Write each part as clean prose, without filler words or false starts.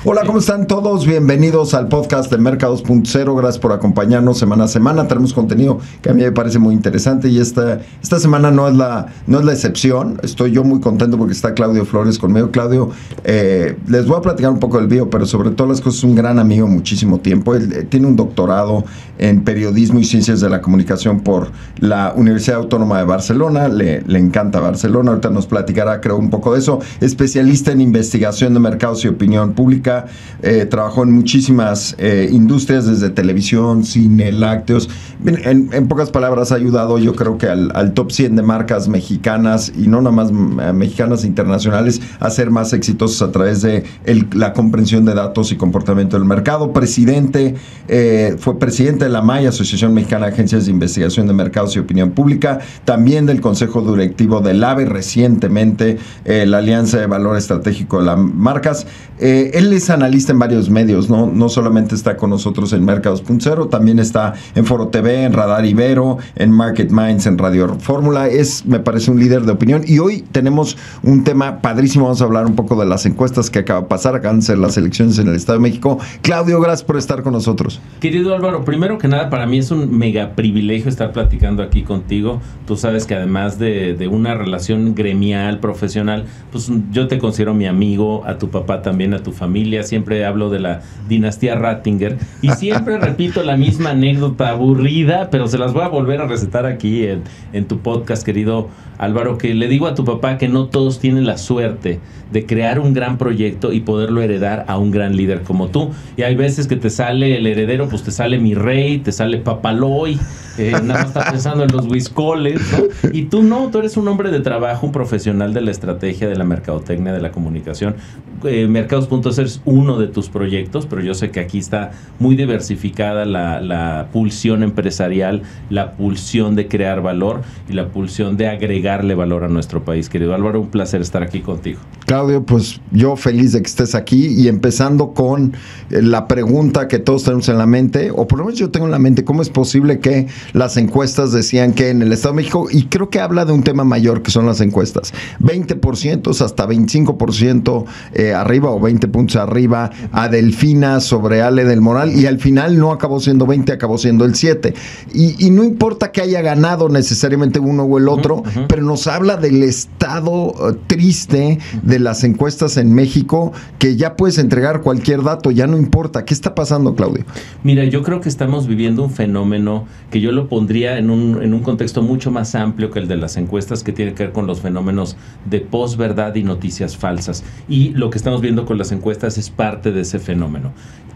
Hola, ¿cómo están todos? Bienvenidos al podcast de Merca 2.0. Gracias por acompañarnos semana a semana. Tenemos contenido que a mí me parece muy interesante y esta semana no es la excepción. Estoy yo muy contento porque está Claudio Flores conmigo. Claudio, les voy a platicar un poco del bio, pero sobre todo las cosas, es un gran amigo muchísimo tiempo. Él tiene un doctorado en periodismo y ciencias de la comunicación por la Universidad Autónoma de Barcelona. Le encanta Barcelona. Ahorita nos platicará, creo, un poco de eso. Especialista en investigación de mercados y opinión pública. Trabajó en muchísimas industrias, desde televisión, cine, lácteos. En pocas palabras, ha ayudado, yo creo que al top 100 de marcas mexicanas, y no nada más mexicanas, internacionales, a ser más exitosos a través de la comprensión de datos y comportamiento del mercado. Fue presidente de la MAI, Asociación Mexicana de Agencias de Investigación de Mercados y Opinión Pública, también del Consejo Directivo del AVE, recientemente la Alianza de Valor Estratégico de las Marcas. Él es analista en varios medios, no solamente está con nosotros en Merca 2.0, también está en Foro TV, en Radar Ibero, en Market Minds, en Radio Fórmula. Me parece un líder de opinión, y hoy tenemos un tema padrísimo. Vamos a hablar un poco de las encuestas que acaba de pasar. Acaban de ser las elecciones en el Estado de México. Claudio, gracias por estar con nosotros. Querido Álvaro, primero que nada, para mí es un mega privilegio estar platicando aquí contigo. Tú sabes que además de una relación gremial, profesional, pues yo te considero mi amigo, a tu papá también, a tu familia. Siempre hablo de la dinastía Rattinger y siempre repito la misma anécdota aburrida, pero se las voy a volver a recetar aquí en tu podcast, querido Álvaro, que le digo a tu papá que no todos tienen la suerte de crear un gran proyecto y poderlo heredar a un gran líder como tú. Y hay veces que te sale el heredero, pues te sale mi rey, te sale Papaloy, nada más está pensando en los whiskoles, ¿no? Y tú no, tú eres un hombre de trabajo, un profesional de la estrategia, de la mercadotecnia, de la comunicación. Mercados.0 es uno de tus proyectos, pero yo sé que aquí está muy diversificada la pulsión empresarial, la pulsión de crear valor y la pulsión de agregarle valor a nuestro país. Querido Álvaro, un placer estar aquí contigo. Claudio, pues yo feliz de que estés aquí, y empezando con la pregunta que todos tenemos en la mente, o por lo menos yo tengo en la mente: ¿cómo es posible que las encuestas decían que en el Estado de México, y creo que habla de un tema mayor que son las encuestas, 20% hasta 25% arriba, o 20 puntos arriba a Delfina sobre Ale del Moral, y al final no acabó siendo 20, acabó siendo el 7, y no importa que haya ganado necesariamente uno o el otro, pero nos habla del estado triste de las encuestas en México, que ya puedes entregar cualquier dato, ya no importa. ¿Qué está pasando, Claudio? Mira, yo creo que estamos viviendo un fenómeno que yo lo pondría en un contexto mucho más amplio que el de las encuestas, que tiene que ver con los fenómenos de posverdad y noticias falsas. Y lo que estamos viendo con las encuestas es parte de ese fenómeno.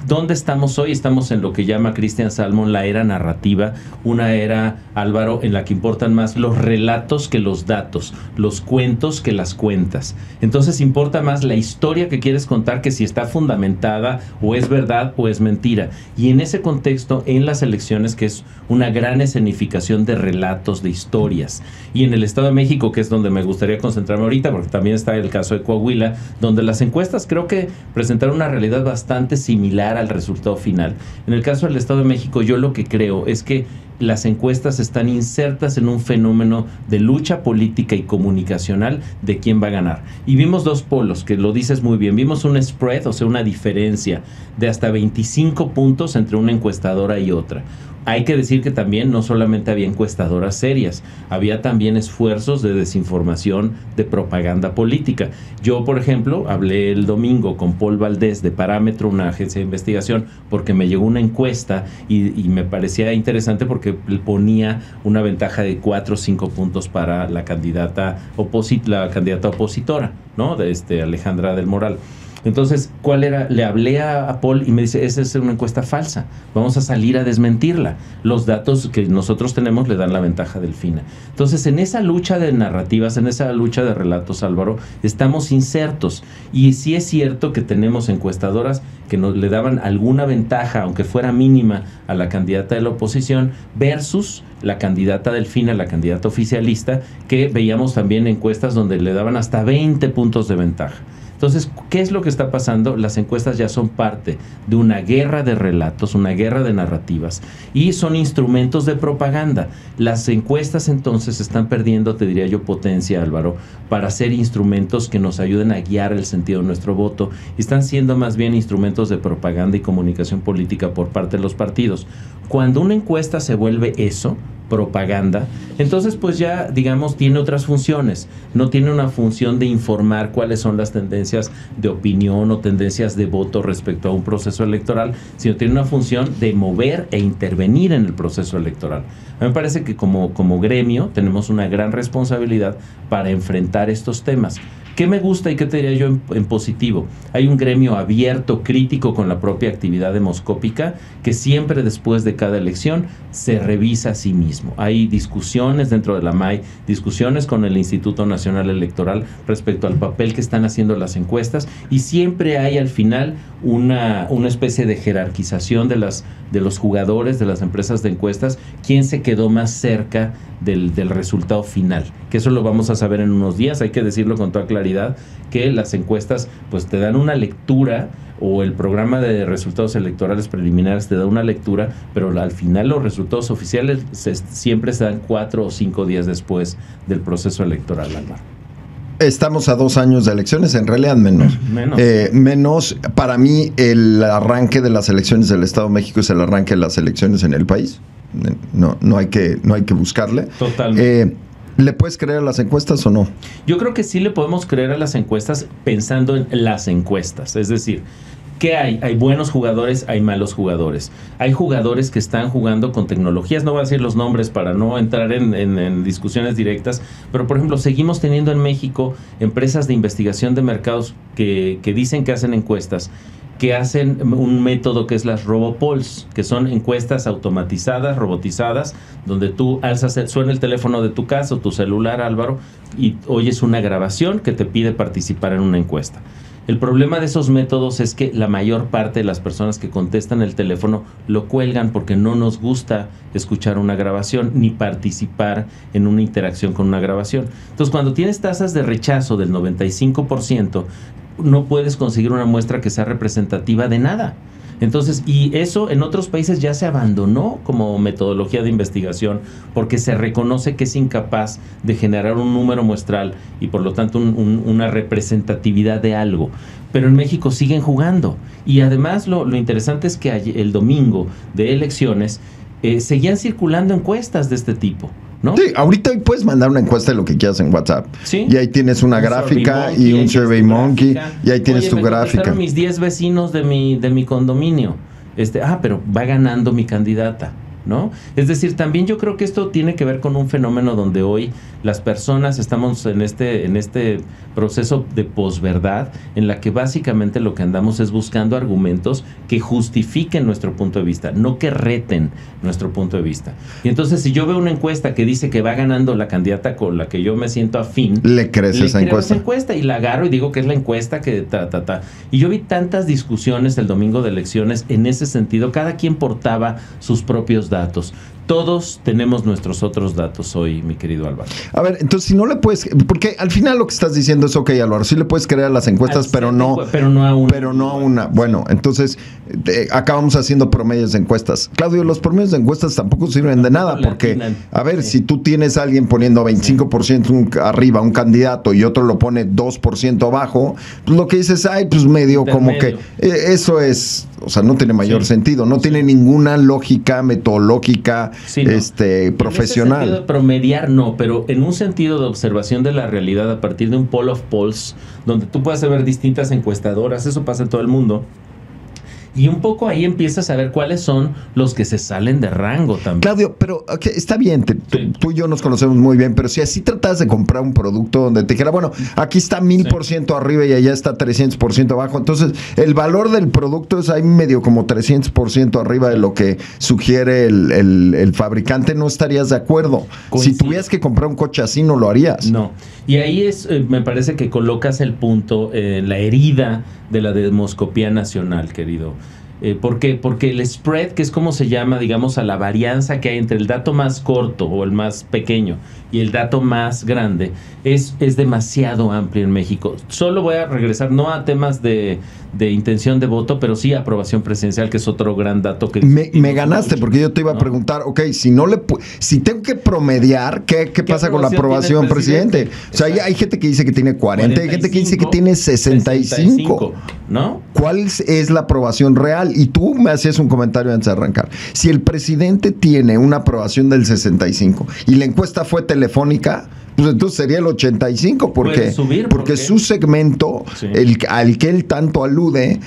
¿Dónde estamos hoy? Estamos en lo que llama Christian Salmon la era narrativa, una era, Álvaro, en la que importan más los relatos que los datos, los cuentos que las cuentas. Entonces importa más la historia que quieres contar que si está fundamentada o es verdad o es mentira. Y en ese contexto, en las elecciones, que es una gran escenificación de relatos, de historias, y en el Estado de México, que es donde me gustaría concentrarme ahorita, porque también está el caso de Coahuila, donde las encuestas creo que presentaron una realidad bastante similar al resultado final. En el caso del Estado de México, yo lo que creo es que las encuestas están insertas en un fenómeno de lucha política y comunicacional de quién va a ganar. Y vimos dos polos, que lo dices muy bien. Vimos un spread, o sea, una diferencia de hasta 25 puntos entre una encuestadora y otra. Hay que decir que también no solamente había encuestadoras serias, había también esfuerzos de desinformación, de propaganda política. Yo, por ejemplo, hablé el domingo con Paul Valdés de Parámetro, una agencia de investigación, porque me llegó una encuesta y me parecía interesante porque ponía una ventaja de 4 o 5 puntos para la candidata opositora, ¿no? De Alejandra del Moral. Entonces, ¿cuál era? Le hablé a Paul y me dice, esa es una encuesta falsa, vamos a salir a desmentirla. Los datos que nosotros tenemos le dan la ventaja del FINA. Entonces, en esa lucha de narrativas, en esa lucha de relatos, Álvaro, estamos insertos. Y sí es cierto que tenemos encuestadoras que nos le daban alguna ventaja, aunque fuera mínima, a la candidata de la oposición, versus la candidata del FINA, la candidata oficialista, que veíamos también encuestas donde le daban hasta 20 puntos de ventaja. Entonces, ¿qué es lo que está pasando? Las encuestas ya son parte de una guerra de relatos, una guerra de narrativas, y son instrumentos de propaganda. Las encuestas entonces están perdiendo, te diría yo, potencia, Álvaro, para ser instrumentos que nos ayuden a guiar el sentido de nuestro voto, y están siendo más bien instrumentos de propaganda y comunicación política por parte de los partidos. Cuando una encuesta se vuelve eso, propaganda, entonces pues ya, digamos, tiene otras funciones. No tiene una función de informar cuáles son las tendencias de opinión o tendencias de voto respecto a un proceso electoral, sino tiene una función de mover e intervenir en el proceso electoral. A mí me parece que como gremio tenemos una gran responsabilidad para enfrentar estos temas. ¿Qué me gusta y qué te diría yo en positivo? Hay un gremio abierto, crítico con la propia actividad demoscópica, que siempre después de cada elección se revisa a sí mismo. Hay discusiones dentro de la MAI, discusiones con el Instituto Nacional Electoral respecto al papel que están haciendo las encuestas, y siempre hay al final una especie de jerarquización de los jugadores, de las empresas de encuestas, quién se quedó más cerca del resultado final, que eso lo vamos a saber en unos días. Hay que decirlo con toda claridad, que las encuestas pues te dan una lectura, o el programa de resultados electorales preliminares te da una lectura, pero al final los resultados oficiales siempre se dan 4 o 5 días después del proceso electoral, Álvaro. Estamos a 2 años de elecciones, en realidad menos. Menos, para mí, el arranque de las elecciones del Estado de México es el arranque de las elecciones en el país. No hay que buscarle. Totalmente. ¿Le puedes creer a las encuestas o no? Yo creo que sí le podemos creer a las encuestas pensando en las encuestas. Es decir, ¿qué hay? Hay buenos jugadores, hay malos jugadores. Hay jugadores que están jugando con tecnologías, no voy a decir los nombres para no entrar en discusiones directas, pero por ejemplo, seguimos teniendo en México empresas de investigación de mercados que dicen que hacen encuestas, que hacen un método que es las RoboPolls, que son encuestas automatizadas, robotizadas, donde tú suena el teléfono de tu casa o tu celular, Álvaro, y oyes una grabación que te pide participar en una encuesta. El problema de esos métodos es que la mayor parte de las personas que contestan el teléfono lo cuelgan porque no nos gusta escuchar una grabación ni participar en una interacción con una grabación. Entonces, cuando tienes tasas de rechazo del 95%, no puedes conseguir una muestra que sea representativa de nada. Entonces, y eso en otros países ya se abandonó como metodología de investigación, porque se reconoce que es incapaz de generar un número muestral y por lo tanto una representatividad de algo. Pero en México siguen jugando. Y además lo interesante es que el domingo de elecciones seguían circulando encuestas de este tipo, ¿no? Sí, ahorita puedes mandar una encuesta de lo que quieras en WhatsApp. ¿Sí? Y ahí tienes una gráfica y un SurveyMonkey, y ahí tienes tu gráfica. Mis 10 vecinos de mi condominio. Pero va ganando mi candidata, ¿no? Es decir, también yo creo que esto tiene que ver con un fenómeno donde hoy las personas estamos en este proceso de posverdad, en la que básicamente lo que andamos es buscando argumentos que justifiquen nuestro punto de vista, no que reten nuestro punto de vista. Y entonces, si yo veo una encuesta que dice que va ganando la candidata con la que yo me siento afín, le crees esa encuesta y la agarro y digo que es la encuesta que Y yo vi tantas discusiones el domingo de elecciones en ese sentido, cada quien portaba sus propios datos. Todos tenemos nuestros otros datos hoy, mi querido Álvaro. A ver, entonces si no le puedes... Porque al final lo que estás diciendo es, ok, Álvaro, sí le puedes creer a las encuestas, pero no a una. Bueno, entonces acabamos haciendo promedios de encuestas. Claudio, los promedios de encuestas tampoco sirven de nada, porque, a ver, si tú tienes a alguien poniendo 25% arriba un candidato y otro lo pone 2% abajo, pues lo que dices, pues medio como que... eso es... O sea, no tiene mayor sentido, no tiene ninguna lógica metodológica, profesional. En ese sentido de promediar, no, pero en un sentido de observación de la realidad a partir de un poll of polls, donde tú puedas ver distintas encuestadoras, eso pasa en todo el mundo. Y un poco ahí empiezas a ver cuáles son los que se salen de rango también. Claudio, pero está bien, tú y yo nos conocemos muy bien, pero si así tratas de comprar un producto donde te dijera, bueno, aquí está 1000% arriba y allá está 300% abajo, entonces el valor del producto es ahí medio como 300% arriba de lo que sugiere el fabricante, no estarías de acuerdo. Si tuvieras que comprar un coche así, no lo harías. No, y ahí me parece que colocas el punto, la herida de la demoscopía nacional, querido. ¿Por qué? Porque el spread, que es como se llama, digamos, a la varianza que hay entre el dato más corto o el más pequeño y el dato más grande, es demasiado amplio en México. Solo voy a regresar, no a temas de intención de voto, pero sí a aprobación presidencial, que es otro gran dato que... Me ganaste, mucho, porque yo te iba a preguntar, ok, si tengo que promediar, ¿qué pasa con la aprobación presidente? O sea, hay gente que dice que tiene 40, hay gente que dice que tiene 65. ¿No? ¿Cuál es la aprobación real? Y tú me hacías un comentario antes de arrancar. Si el presidente tiene una aprobación del 65 y la encuesta fue telefónica, pues entonces sería el 85, porque su segmento, sí, al que él tanto alude,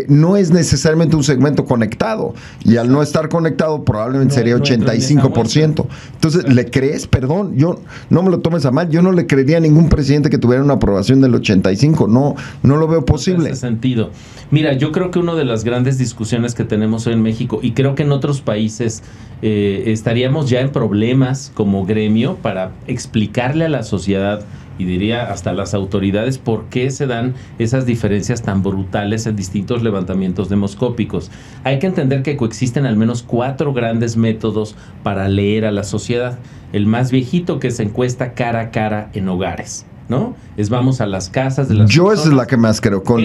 no es necesariamente un segmento conectado, y al no estar conectado probablemente sería 85%. Entonces, ¿le crees? Perdón, yo no me lo tomes a mal, yo no le creería a ningún presidente que tuviera una aprobación del 85, no lo veo posible. En ese sentido. Mira, yo creo que una de las grandes discusiones que tenemos hoy en México, y creo que en otros países estaríamos ya en problemas como gremio para explicarle a la sociedad, y diría hasta las autoridades, por qué se dan esas diferencias tan brutales en distintos levantamientos demoscópicos. Hay que entender que coexisten al menos 4 grandes métodos para leer a la sociedad. El más viejito, que es encuesta cara a cara en hogares, ¿no? Vamos a las casas de las personas. Esa es la que más creo, con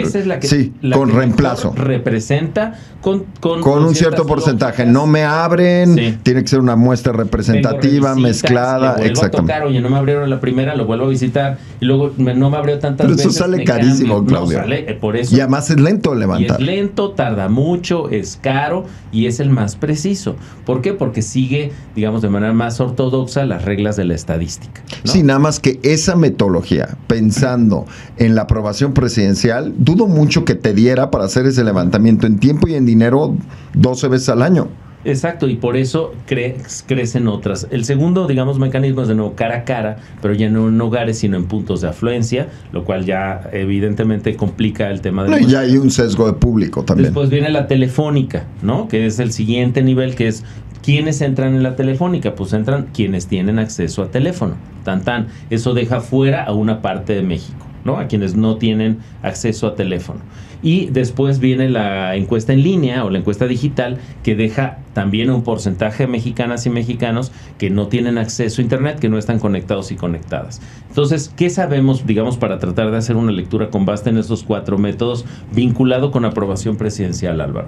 reemplazo. Representa con un cierto porcentaje. No me abren, sí, tiene que ser una muestra representativa, mezclada, exactamente. A tocar, oye, no me abrieron la primera, lo vuelvo a visitar, y luego no me abrió tantas veces. Pero eso sale carísimo, cambio. Claudio. No, sale, por eso. Y además es lento levantar. Y es lento, tarda mucho, es caro, y es el más preciso. ¿Por qué? Porque sigue, digamos, de manera más ortodoxa las reglas de la estadística, ¿no? Sí, nada más que esa metodología, pensando en la aprobación presidencial, dudo mucho que te diera para hacer ese levantamiento en tiempo y en dinero 12 veces al año. Exacto, y por eso crecen otras. El segundo, digamos, mecanismo es de nuevo cara a cara, pero ya no en hogares, sino en puntos de afluencia, lo cual ya evidentemente complica el tema de... Ya hay un sesgo de público también. Después viene la telefónica, ¿no? Que es el siguiente nivel, que es... ¿Quiénes entran en la telefónica? Pues entran quienes tienen acceso a teléfono. Tan. Eso deja fuera a una parte de México, ¿no? A quienes no tienen acceso a teléfono. Y después viene la encuesta en línea o la encuesta digital, que deja también un porcentaje de mexicanas y mexicanos que no tienen acceso a internet, que no están conectados y conectadas. Entonces, ¿qué sabemos, digamos, para tratar de hacer una lectura con base en estos 4 métodos vinculado con aprobación presidencial, Álvaro?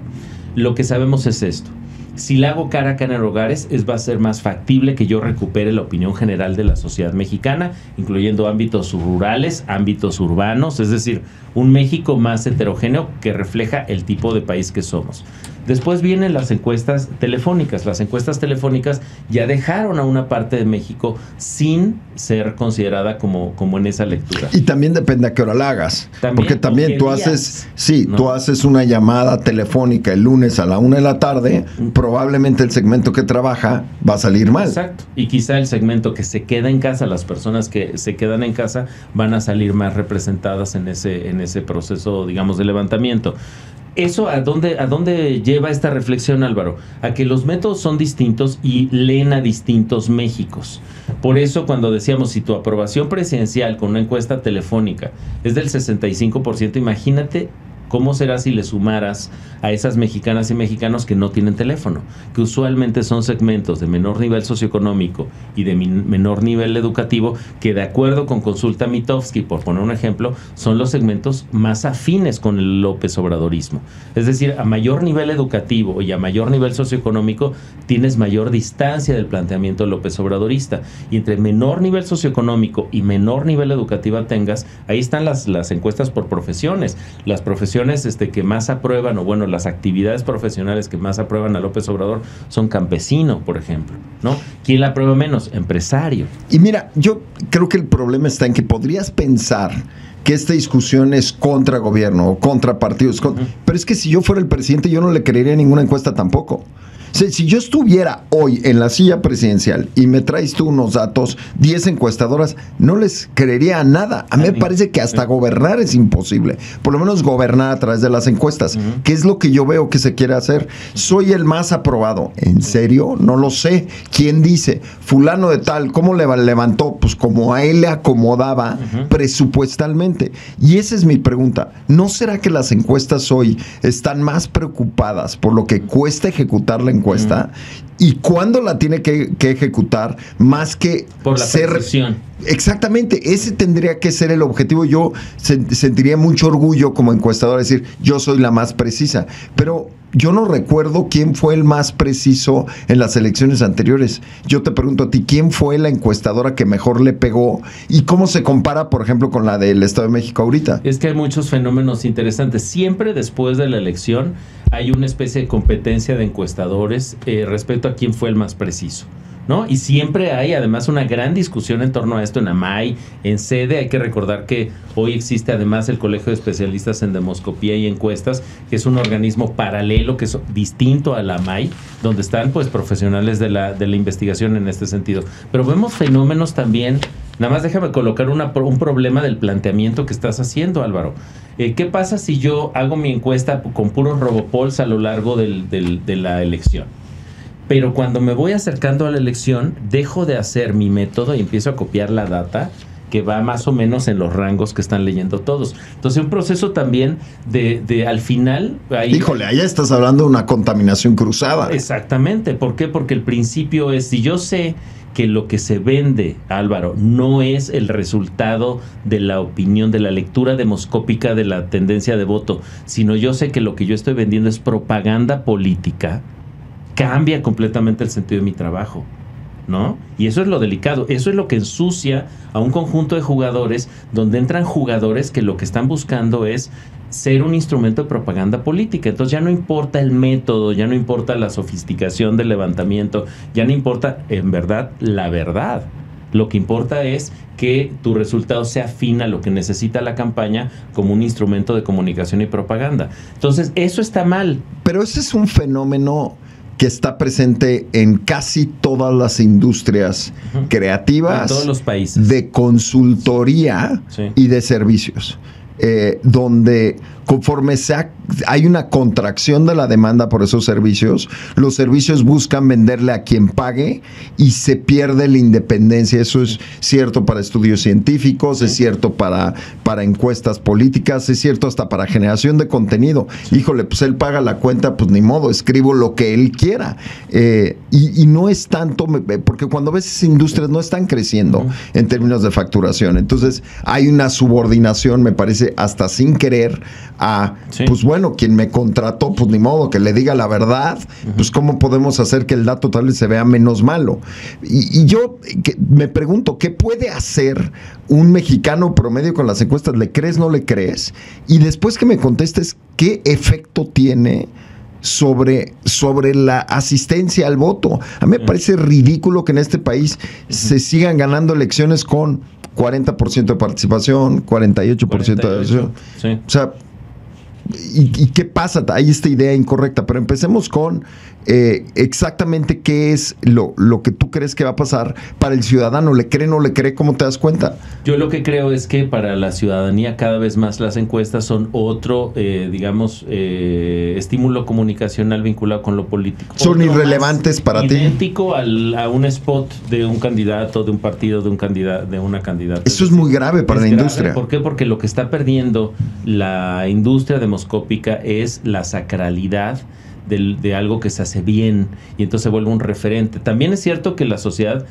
Lo que sabemos es esto. Si la hago cara a cara en hogares, va a ser más factible que yo recupere la opinión general de la sociedad mexicana, incluyendo ámbitos rurales, ámbitos urbanos, es decir, un México más heterogéneo que refleja el tipo de país que somos. Después vienen las encuestas telefónicas. Las encuestas telefónicas ya dejaron a una parte de México sin ser considerada como en esa lectura. Y también depende a qué hora la hagas. Porque también tú haces, tú haces una llamada telefónica el lunes a la 1 de la tarde, probablemente el segmento que trabaja va a salir mal. Exacto. Y quizá el segmento que se queda en casa, las personas que se quedan en casa, van a salir más representadas en ese proceso, digamos, de levantamiento. ¿Eso a dónde lleva esta reflexión, Álvaro? A que los métodos son distintos y leen a distintos Méxicos. Por eso, cuando decíamos, si tu aprobación presidencial con una encuesta telefónica es del 65%, imagínate ¿cómo será si le sumaras a esas mexicanas y mexicanos que no tienen teléfono? Que usualmente son segmentos de menor nivel socioeconómico y de menor nivel educativo, que de acuerdo con Consulta Mitofsky, por poner un ejemplo, son los segmentos más afines con el López Obradorismo. Es decir, a mayor nivel educativo y a mayor nivel socioeconómico, tienes mayor distancia del planteamiento López Obradorista. Y entre menor nivel socioeconómico y menor nivel educativo tengas, ahí están las encuestas por profesiones. Las profesiones que más aprueban, o bueno, las actividades profesionales que más aprueban a López Obrador son campesino, por ejemplo, ¿no? ¿Quién la aprueba menos? Empresario. Y mira, yo creo que el problema está en que podrías pensar que esta discusión es contra gobierno o contra partidos, pero es que si yo fuera el presidente yo no le creería ninguna encuesta tampoco. Si yo estuviera hoy en la silla presidencial y me traes tú unos datos, 10 encuestadoras, no les creería a nada. A mí me parece que hasta gobernar es imposible. Por lo menos gobernar a través de las encuestas, que es lo que yo veo que se quiere hacer. Soy el más aprobado. ¿En serio? No lo sé. ¿Quién dice? Fulano de tal, ¿cómo le levantó? Pues como a él le acomodaba presupuestalmente. Y esa es mi pregunta. ¿No será que las encuestas hoy están más preocupadas por lo que cuesta ejecutar la encuesta y cuándo la tiene que ejecutar más que por la precisión? Exactamente, ese tendría que ser el objetivo. Yo sentiría mucho orgullo como encuestador decir, yo soy la más precisa, pero yo no recuerdo quién fue el más preciso en las elecciones anteriores. Yo te pregunto a ti, ¿quién fue la encuestadora que mejor le pegó? ¿Y cómo se compara, por ejemplo, con la del Estado de México ahorita? Es que hay muchos fenómenos interesantes. Siempre después de la elección hay una especie de competencia de encuestadores respecto a quién fue el más preciso, ¿no? Y siempre hay además una gran discusión en torno a esto en AMAI, en sede. Hay que recordar que hoy existe además el Colegio de Especialistas en Demoscopía y Encuestas, que es un organismo paralelo, que es distinto a la AMAI, donde están pues profesionales de la investigación en este sentido. Pero vemos fenómenos también. Nada más déjame colocar un problema del planteamiento que estás haciendo, Álvaro. ¿Qué pasa si yo hago mi encuesta con puros robopols a lo largo de la elección? Pero cuando me voy acercando a la elección, dejo de hacer mi método y empiezo a copiar la data que va más o menos en los rangos que están leyendo todos. Entonces, un proceso también de al final... Híjole, allá estás hablando de una contaminación cruzada. Exactamente. ¿Por qué? Porque el principio es, si yo sé que lo que se vende, Álvaro, no es el resultado de la opinión, de la lectura demoscópica de la tendencia de voto, sino yo sé que lo que yo estoy vendiendo es propaganda política, cambia completamente el sentido de mi trabajo, ¿no? Y eso es lo delicado, eso es lo que ensucia a un conjunto de jugadores, donde entran jugadores que lo que están buscando es ser un instrumento de propaganda política. Entonces ya no importa el método, ya no importa la sofisticación del levantamiento, ya no importa en verdad la verdad. Lo que importa es que tu resultado sea afín a lo que necesita la campaña como un instrumento de comunicación y propaganda. Entonces eso está mal. Pero ese es un fenómeno que está presente en casi todas las industrias creativas, en todos los países, de consultoría y de servicios, donde conforme hay una contracción de la demanda por esos servicios, los servicios buscan venderle a quien pague y se pierde la independencia. Eso es cierto para estudios científicos, es cierto para encuestas políticas, es cierto hasta para generación de contenido. Híjole, pues él paga la cuenta, pues ni modo, escribo lo que él quiera. Y no es tanto, porque cuando ves esas industrias no están creciendo en términos de facturación. Entonces hay una subordinación, me parece, hasta sin querer, a, pues bueno, quien me contrató, pues ni modo, que le diga la verdad, pues cómo podemos hacer que el dato tal vez se vea menos malo. Y yo me pregunto, ¿qué puede hacer un mexicano promedio con las encuestas? ¿Le crees, no le crees? Y después que me contestes, ¿qué efecto tiene sobre la asistencia al voto? A mí me parece ridículo que en este país se sigan ganando elecciones con 40% de participación, 48% de adhesión. Sí. O sea, ¿y qué pasa? Hay esta idea incorrecta, pero empecemos con exactamente qué es lo que tú crees que va a pasar para el ciudadano. ¿Le cree, no le cree? ¿Cómo te das cuenta? Yo lo que creo es que para la ciudadanía cada vez más las encuestas son otro, estímulo comunicacional vinculado con lo político. Son irrelevantes para ti. Idéntico a un spot de un candidato, de un partido, de una candidata. Eso es muy grave para la industria. ¿Por qué? Porque lo que está perdiendo la industria demoscópica es la sacralidad de algo que se hace bien, y entonces se vuelve un referente. También es cierto que en la sociedad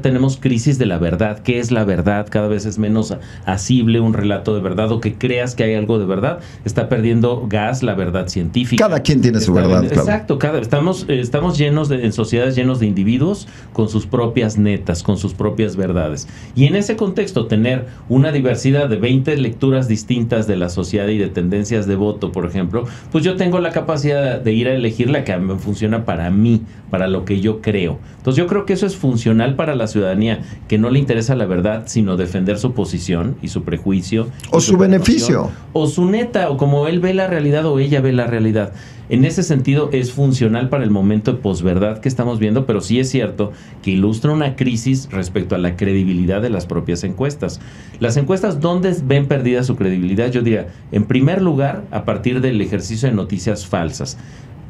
tenemos crisis de la verdad. ¿Qué es la verdad? Cada vez es menos asible un relato de verdad, o que creas que hay algo de verdad. Está perdiendo gas la verdad científica. Cada quien tiene su verdad. Exacto. Estamos llenos en sociedades llenos de individuos con sus propias netas, con sus propias verdades. Y en ese contexto, tener una diversidad de 20 lecturas distintas de la sociedad y de tendencias de voto, por ejemplo, pues yo tengo la capacidad de ir a elegir la que me funciona para mí, para lo que yo creo. Entonces yo creo que eso es funcional para la ciudadanía, que no le interesa la verdad, sino defender su posición y su prejuicio. O su beneficio. O su neta, o como él ve la realidad o ella ve la realidad. en ese sentido es funcional para el momento de posverdad que estamos viendo, pero sí es cierto que ilustra una crisis respecto a la credibilidad de las propias encuestas. Las encuestas, ¿dónde ven perdida su credibilidad? Yo diría, en primer lugar, a partir del ejercicio de noticias falsas.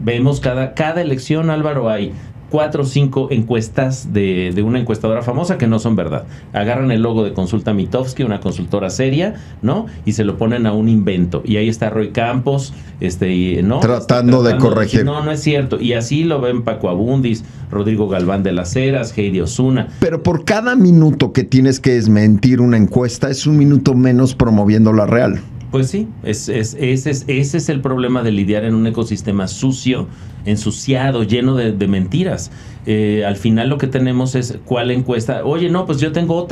Vemos cada elección, Álvaro, hay 4 o 5 encuestas de una encuestadora famosa que no son verdad. Agarran el logo de Consulta Mitofsky, una consultora seria, ¿no? Y se lo ponen a un invento. Y ahí está Roy Campos, ¿no? Tratando de corregir. No es cierto. Y así lo ven Paco Abundis, Rodrigo Galván de las Heras, Heidi Osuna. Pero por cada minuto que tienes que desmentir una encuesta, es un minuto menos promoviendo la real. Pues sí, ese es el problema de lidiar en un ecosistema sucio, ensuciado, lleno de mentiras. Al final lo que tenemos es cuál encuesta. Oye, no, pues yo tengo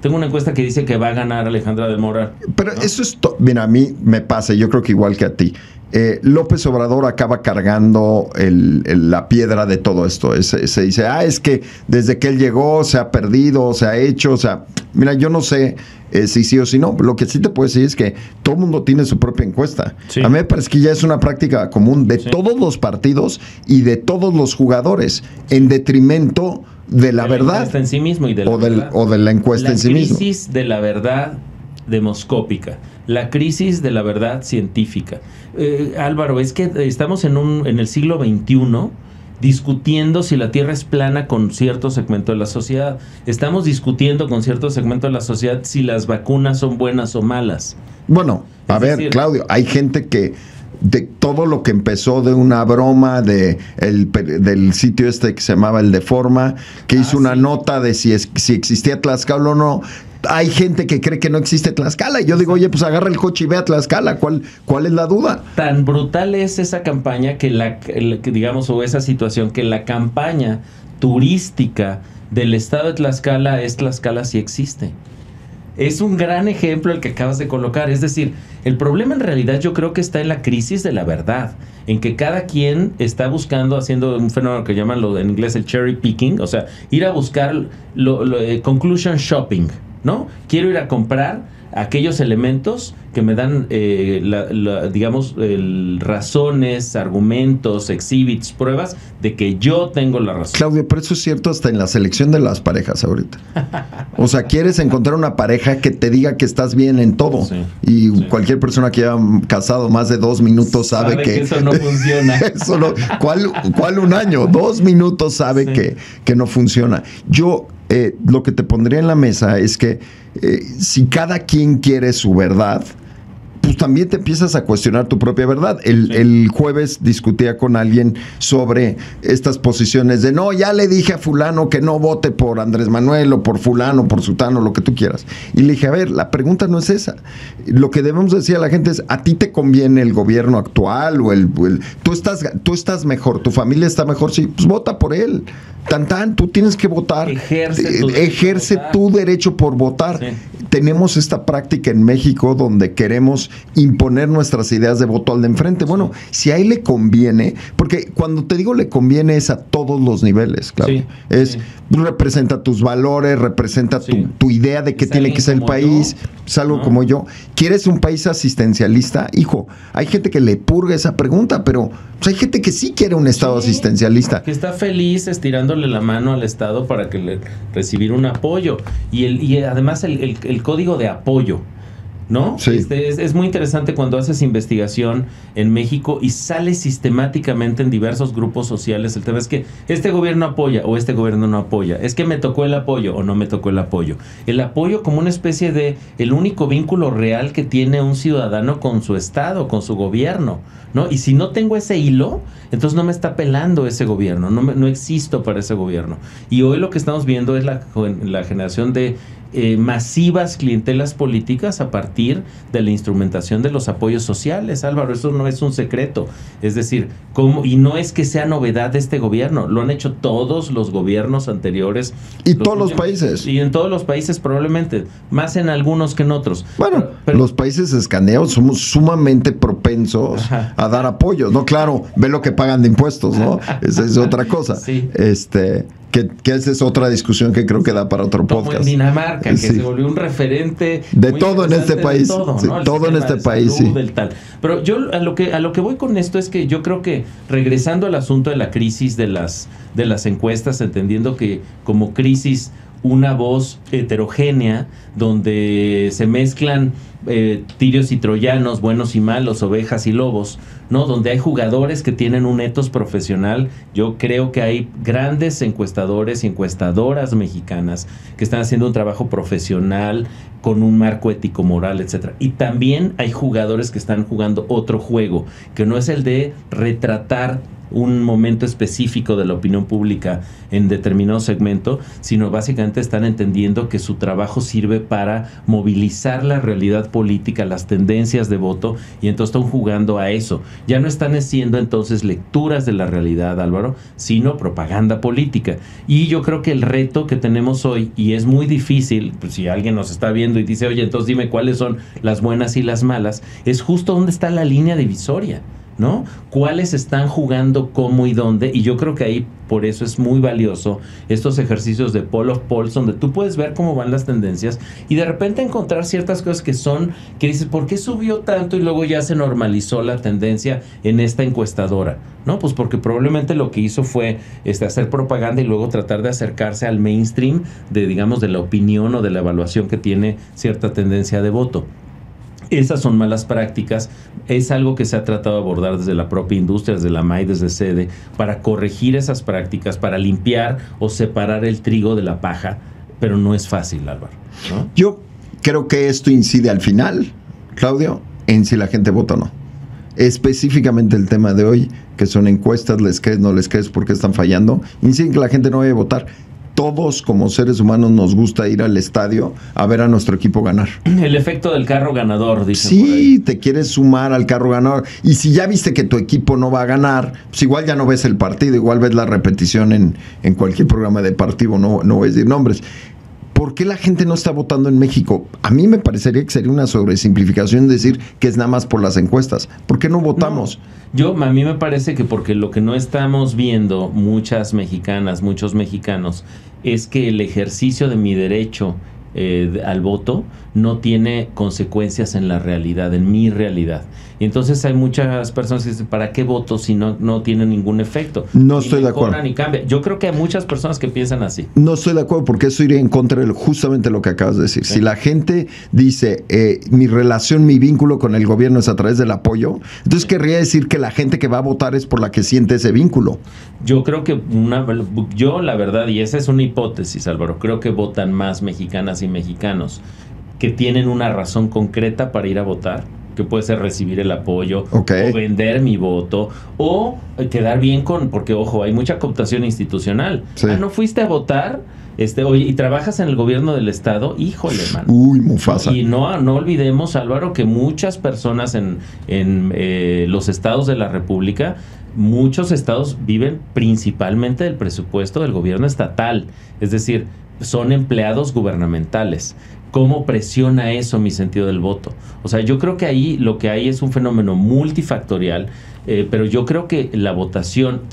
una encuesta que dice que va a ganar Alejandra del Moral. Pero ¿no? eso es mira, a mí me pasa, yo creo que igual que a ti. López Obrador acaba cargando la piedra de todo esto. Se dice, es que desde que él llegó se ha perdido, se ha hecho, mira, yo no sé si sí o si no. Lo que sí te puedo decir es que todo el mundo tiene su propia encuesta. Sí. A mí me parece que ya es una práctica común de todos los partidos y de todos los jugadores, en detrimento de la verdad. Encuesta en sí mismo y de la o de la encuesta en sí mismo. La crisis de la verdad demoscópica, la crisis de la verdad científica. Álvaro, es que estamos en el siglo XXI discutiendo si la Tierra es plana con cierto segmento de la sociedad. Estamos discutiendo con cierto segmento de la sociedad si las vacunas son buenas o malas. Bueno, a ver, Claudio, hay gente que de todo lo que empezó de una broma del sitio este que se llamaba El Deforma, que hizo una nota de si existía Tlaxcala o no. Hay gente que cree que no existe Tlaxcala y yo digo, oye, pues agarra el coche y ve a Tlaxcala. ¿Cuál es la duda? Tan brutal es esa campaña digamos, o esa situación, que la campaña turística del estado de Tlaxcala sí existe. Es un gran ejemplo el que acabas de colocar. Es decir, el problema en realidad yo creo que está en la crisis de la verdad, en que cada quien está buscando, haciendo un fenómeno que llaman en inglés el cherry picking, o sea, ir a buscar conclusion shopping, ¿no? Quiero ir a comprar aquellos elementos que me dan, digamos, razones, argumentos, exhibits, pruebas de que yo tengo la razón. Claudio, pero eso es cierto hasta en la selección de las parejas ahorita. O sea, quieres encontrar una pareja que te diga que estás bien en todo. Sí, y cualquier persona que haya casado más de 2 minutos sabe que eso no funciona. Eso no, ¿cuál un año? 2 minutos sabe que no funciona. Yo lo que te pondría en la mesa es que si cada quien quiere su verdad, pues también te empiezas a cuestionar tu propia verdad. El jueves discutía con alguien sobre estas posiciones de no, ya le dije a fulano que no vote por Andrés Manuel o por fulano, por sutano, lo que tú quieras. Y le dije, a ver, la pregunta no es esa. Lo que debemos decir a la gente es, ¿a ti te conviene el gobierno actual o tú estás mejor, tu familia está mejor? Sí, pues vota por él. Tú tienes que votar. Ejerce tu derecho por votar. Sí. Tenemos esta práctica en México donde queremos imponer nuestras ideas de voto al de enfrente. Bueno, si a él le conviene, porque cuando te digo le conviene es a todos los niveles, claro. Representa tus valores, representa tu idea de qué tiene que ser el país. Es algo como yo. ¿Quieres un país asistencialista? Hijo, hay gente que le purga esa pregunta, pero pues, hay gente que sí quiere un Estado asistencialista. Que está feliz estirándole la mano al Estado para que recibir un apoyo. Y además el código de apoyo, ¿no? Sí. Es muy interesante cuando haces investigación en México y sale sistemáticamente en diversos grupos sociales. El tema es que este gobierno apoya o este gobierno no apoya. Es que me tocó el apoyo o no me tocó el apoyo. El apoyo como una especie de el único vínculo real que tiene un ciudadano con su estado, con su gobierno, ¿no? Y si no tengo ese hilo, entonces no me está pelando ese gobierno, no existo para ese gobierno. Y hoy lo que estamos viendo es la generación de masivas clientelas políticas a partir de la instrumentación de los apoyos sociales. Álvaro, eso no es un secreto. Es decir, y no es que sea novedad de este gobierno, lo han hecho todos los gobiernos anteriores. Y todos los países. Y en todos los países probablemente, más en algunos que en otros. Bueno, pero los países escaneados somos sumamente propensos a dar apoyos, ¿no? Claro, ve lo que pagan de impuestos, ¿no? Esa es otra cosa. Sí. Que esa es otra discusión que creo que da para otro podcast. Como en Dinamarca, que se volvió un referente de todo en este país. Todo, sí, ¿no? Todo en este país, sí. Del tal. Pero yo a lo que voy con esto es que yo creo que, regresando al asunto de la crisis de las encuestas, entendiendo que como crisis una voz heterogénea donde se mezclan tirios y troyanos, buenos y malos, ovejas y lobos, ¿no? Donde hay jugadores que tienen un etos profesional. Yo creo que hay grandes encuestadores y encuestadoras mexicanas que están haciendo un trabajo profesional con un marco ético, moral, etcétera. Y también hay jugadores que están jugando otro juego, que no es el de retratar un momento específico de la opinión pública en determinado segmento, sino básicamente están entendiendo que su trabajo sirve para movilizar la realidad política, las tendencias de voto, y entonces están jugando a eso. Ya no están haciendo entonces lecturas de la realidad, Álvaro, sino propaganda política. Y yo creo que el reto que tenemos hoy, y es muy difícil, pues si alguien nos está viendo y dice, oye, entonces dime cuáles son las buenas y las malas, es justo dónde está la línea divisoria, ¿no? ¿Cuáles están jugando, cómo y dónde? Y yo creo que ahí, por eso es muy valioso estos ejercicios de poll of polls, donde tú puedes ver cómo van las tendencias y de repente encontrar ciertas cosas que dices, ¿por qué subió tanto y luego ya se normalizó la tendencia en esta encuestadora? No, pues porque probablemente lo que hizo fue hacer propaganda y luego tratar de acercarse al mainstream de, digamos, de la opinión o de la evaluación que tiene cierta tendencia de voto. Esas son malas prácticas, es algo que se ha tratado de abordar desde la propia industria, desde la MAI, desde SEDE, para corregir esas prácticas, para limpiar o separar el trigo de la paja, pero no es fácil, Álvaro, ¿no? Yo creo que esto incide al final, Claudio, en si la gente vota o no. Específicamente el tema de hoy, que son encuestas, les crees, no les crees, por qué están fallando, incide en que la gente no vaya a votar. Todos como seres humanos nos gusta ir al estadio a ver a nuestro equipo ganar. El efecto del carro ganador, dicen. Sí, te quieres sumar al carro ganador. Y si ya viste que tu equipo no va a ganar, pues igual ya no ves el partido, igual ves la repetición en cualquier programa deportivo, no voy a decir nombres. ¿Por qué la gente no está votando en México? A mí me parecería que sería una sobresimplificación decir que es nada más por las encuestas. ¿Por qué no votamos? No, a mí me parece que porque lo que no estamos viendo muchas mexicanas, muchos mexicanos, es que el ejercicio de mi derecho al voto no tiene consecuencias en la realidad, en mi realidad. Y entonces hay muchas personas que dicen, ¿para qué voto si no tiene ningún efecto? No estoy de acuerdo. Ni cambia. Yo creo que hay muchas personas que piensan así. No estoy de acuerdo porque eso iría en contra de justamente lo que acabas de decir. Sí. Si la gente dice, mi relación, mi vínculo con el gobierno es a través del apoyo, entonces querría decir que la gente que va a votar es por la que siente ese vínculo. Yo creo que yo la verdad, y esa es una hipótesis, Álvaro, creo que votan más mexicanas y mexicanos que tienen una razón concreta para ir a votar, que puede ser recibir el apoyo, o vender mi voto, o quedar bien porque ojo, hay mucha cooptación institucional. Sí. ¿No fuiste a votar? Oye, y trabajas en el gobierno del estado, híjole, man. Uy, Mufasa. Y no olvidemos, Álvaro, que muchas personas en los estados de la República, muchos estados viven principalmente del presupuesto del gobierno estatal, es decir, son empleados gubernamentales. ¿Cómo presiona eso mi sentido del voto? O sea, yo creo que ahí lo que hay es un fenómeno multifactorial, pero yo creo que la votación,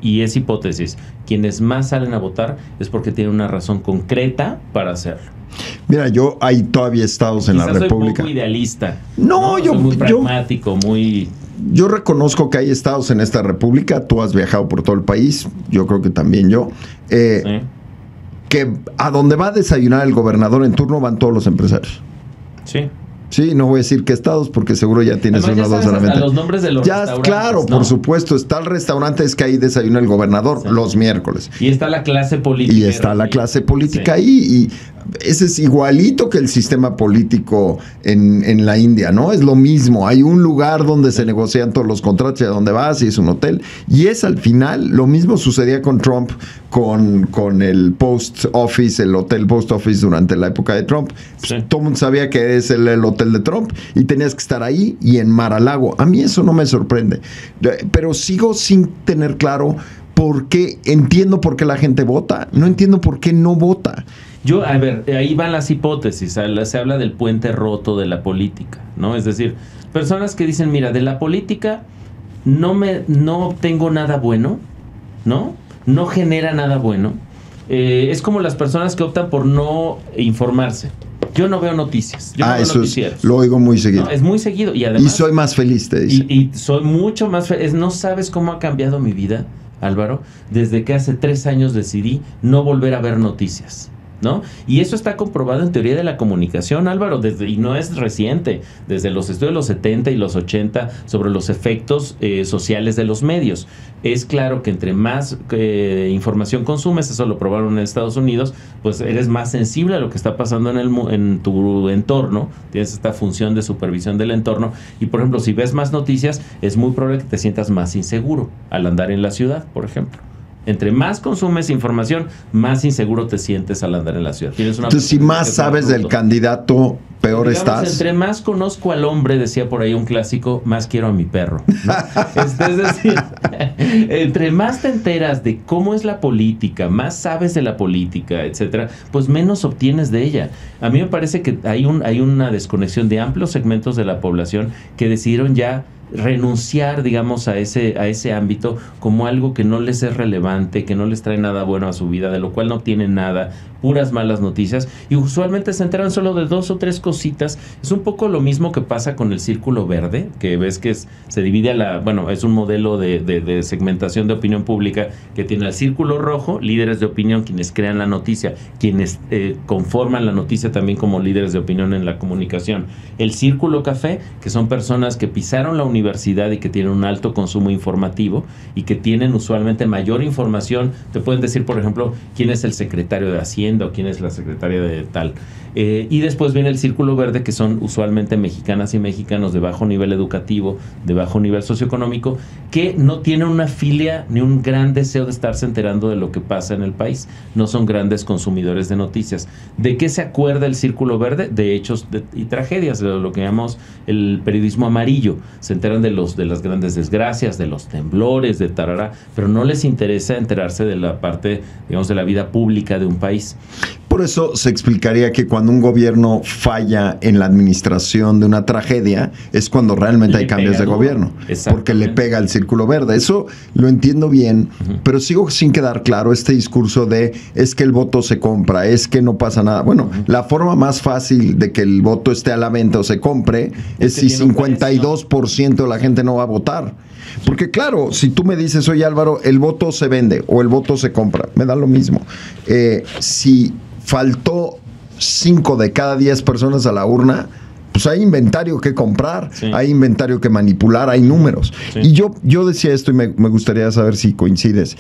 y es hipótesis, quienes más salen a votar es porque tienen una razón concreta para hacerlo. Mira, hay todavía estados en la República. Soy un poco idealista. No, soy muy pragmático, muy... Yo reconozco que hay estados en esta República, tú has viajado por todo el país, yo creo que también yo, sí, que a donde va a desayunar el gobernador en turno van todos los empresarios. Sí. Sí, no voy a decir qué estados porque seguro ya tienes uno o dos a la mente. Los nombres de los restaurantes. Claro, ¿no? Por supuesto, está el restaurante, es que ahí desayuna el gobernador, sí, los miércoles. Y está la clase política. Y está la clase política, sí, ahí, y ese es igualito que el sistema político en la India, ¿no? Es lo mismo, hay un lugar donde se negocian todos los contratos y a donde vas y es un hotel, y es al final, lo mismo sucedía con Trump, con el Post Office, el Hotel Post Office durante la época de Trump. Sí. Todo el mundo sabía que es el hotel de Trump y tenías que estar ahí y en Mar-a-Lago. A mí eso no me sorprende, pero sigo sin tener claro por qué. Entiendo por qué la gente vota, no entiendo por qué no vota. A ver, ahí van las hipótesis, se habla del puente roto de la política, ¿no? Es decir, personas que dicen, mira, de la política no tengo nada bueno, ¿no? no genera nada bueno. Es como las personas que optan por no informarse. Yo no veo noticias. Yo no veo eso noticieros. lo oigo muy seguido. No, es muy seguido. Y además, y soy más feliz, te dice. Y soy mucho más feliz. No sabes cómo ha cambiado mi vida, Álvaro, desde que hace 3 años decidí no volver a ver noticias, ¿no? Y eso está comprobado en teoría de la comunicación, Álvaro, y no es reciente, desde los estudios de los 70 y los 80 sobre los efectos sociales de los medios. Es claro que entre más información consumes, eso lo probaron en Estados Unidos, pues eres más sensible a lo que está pasando en tu entorno, tienes esta función de supervisión del entorno, y por ejemplo, si ves más noticias, es muy probable que te sientas más inseguro al andar en la ciudad, por ejemplo. Entre más consumes información, más inseguro te sientes al andar en la ciudad. Entonces, si más sabes del candidato, peor estás. Entre más conozco al hombre, decía por ahí un clásico, más quiero a mi perro, ¿no? Es decir, entre más te enteras de cómo es la política, más sabes de la política, etcétera, pues menos obtienes de ella. A mí me parece que hay una desconexión de amplios segmentos de la población que decidieron ya renunciar, digamos, a ese ámbito como algo que no les es relevante, que no les trae nada bueno a su vida, de lo cual no obtienen nada, puras malas noticias, y usualmente se enteran solo de 2 o 3 cositas. Es un poco lo mismo que pasa con el círculo verde, que ves que se divide es un modelo de segmentación de opinión pública que tiene el círculo rojo, líderes de opinión, quienes crean la noticia, quienes conforman la noticia también como líderes de opinión en la comunicación, el círculo café, que son personas que pisaron la universidad y que tienen un alto consumo informativo y que tienen usualmente mayor información. Te pueden decir, por ejemplo, quién es el secretario de Hacienda o quién es la secretaria de tal. Y después viene el círculo verde, que son usualmente mexicanas y mexicanos de bajo nivel educativo, de bajo nivel socioeconómico, que no tienen una filia ni un gran deseo de estarse enterando de lo que pasa en el país. No son grandes consumidores de noticias. ¿De qué se acuerda el círculo verde? De hechos y tragedias, de lo que llamamos el periodismo amarillo. Se enteran de las grandes desgracias, de los temblores, de tarará, pero no les interesa enterarse de la parte, digamos, de la vida pública de un país. Por eso se explicaría que cuando un gobierno falla en la administración de una tragedia es cuando realmente hay cambios de gobierno, porque le pega el círculo verde. Eso lo entiendo bien, pero sigo sin quedar claro este discurso de es que el voto se compra, es que no pasa nada. Bueno, la forma más fácil de que el voto esté a la venta o se compre es si 52% de la gente no va a votar. Porque claro, si tú me dices, oye Álvaro, el voto se vende o el voto se compra, me da lo mismo. Si faltó 5 de cada 10 personas a la urna, pues hay inventario que comprar, hay inventario que manipular, hay números. Y yo decía esto y me gustaría saber si coincides.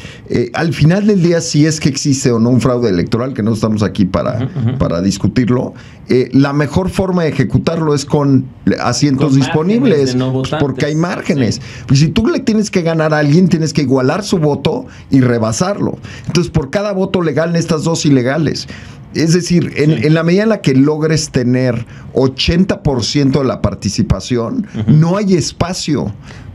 Al final del día, si es que existe o no un fraude electoral, que no estamos aquí para discutirlo, la mejor forma de ejecutarlo es con asientos disponibles, no votantes, porque hay márgenes. Pues si tú le tienes que ganar a alguien, tienes que igualar su voto y rebasarlo. Entonces, por cada voto legal necesitas 2 ilegales. Es decir, en la medida en la que logres tener 80% de la participación, no hay espacio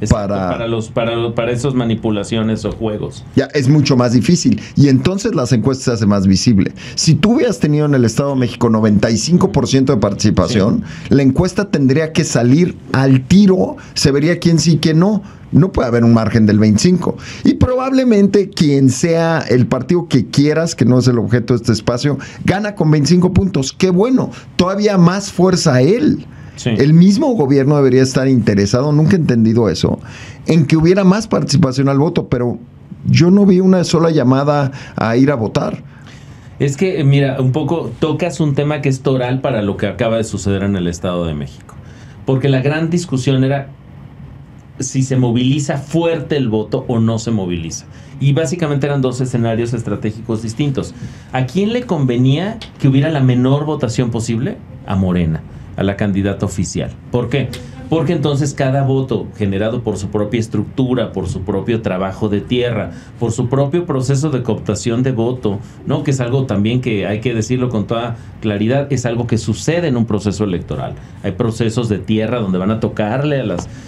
para esas manipulaciones o juegos. Ya, es mucho más difícil. Y entonces las encuestas se hacen más visible. Si tú hubieras tenido en el Estado de México 95% de participación, la encuesta tendría que salir al tiro, se vería quién sí, quién no. No puede haber un margen del 25. Y probablemente quien sea el partido que quieras, que no es el objeto de este espacio, gana con 25 puntos. ¡Qué bueno! Todavía más fuerza a él. Sí. El mismo gobierno debería estar interesado, nunca he entendido eso, en que hubiera más participación al voto, pero yo no vi una sola llamada a ir a votar. Es que, mira, un poco tocas un tema que es toral para lo que acaba de suceder en el Estado de México. Porque la gran discusión era si se moviliza fuerte el voto o no se moviliza. Y básicamente eran 2 escenarios estratégicos distintos. ¿A quién le convenía que hubiera la menor votación posible? A Morena, a la candidata oficial. ¿Por qué? Porque entonces cada voto generado por su propia estructura, por su propio trabajo de tierra, por su propio proceso de cooptación de voto, ¿no? Que es algo también que hay que decirlo con toda claridad, es algo que sucede en un proceso electoral. Hay procesos de tierra donde van a tocarle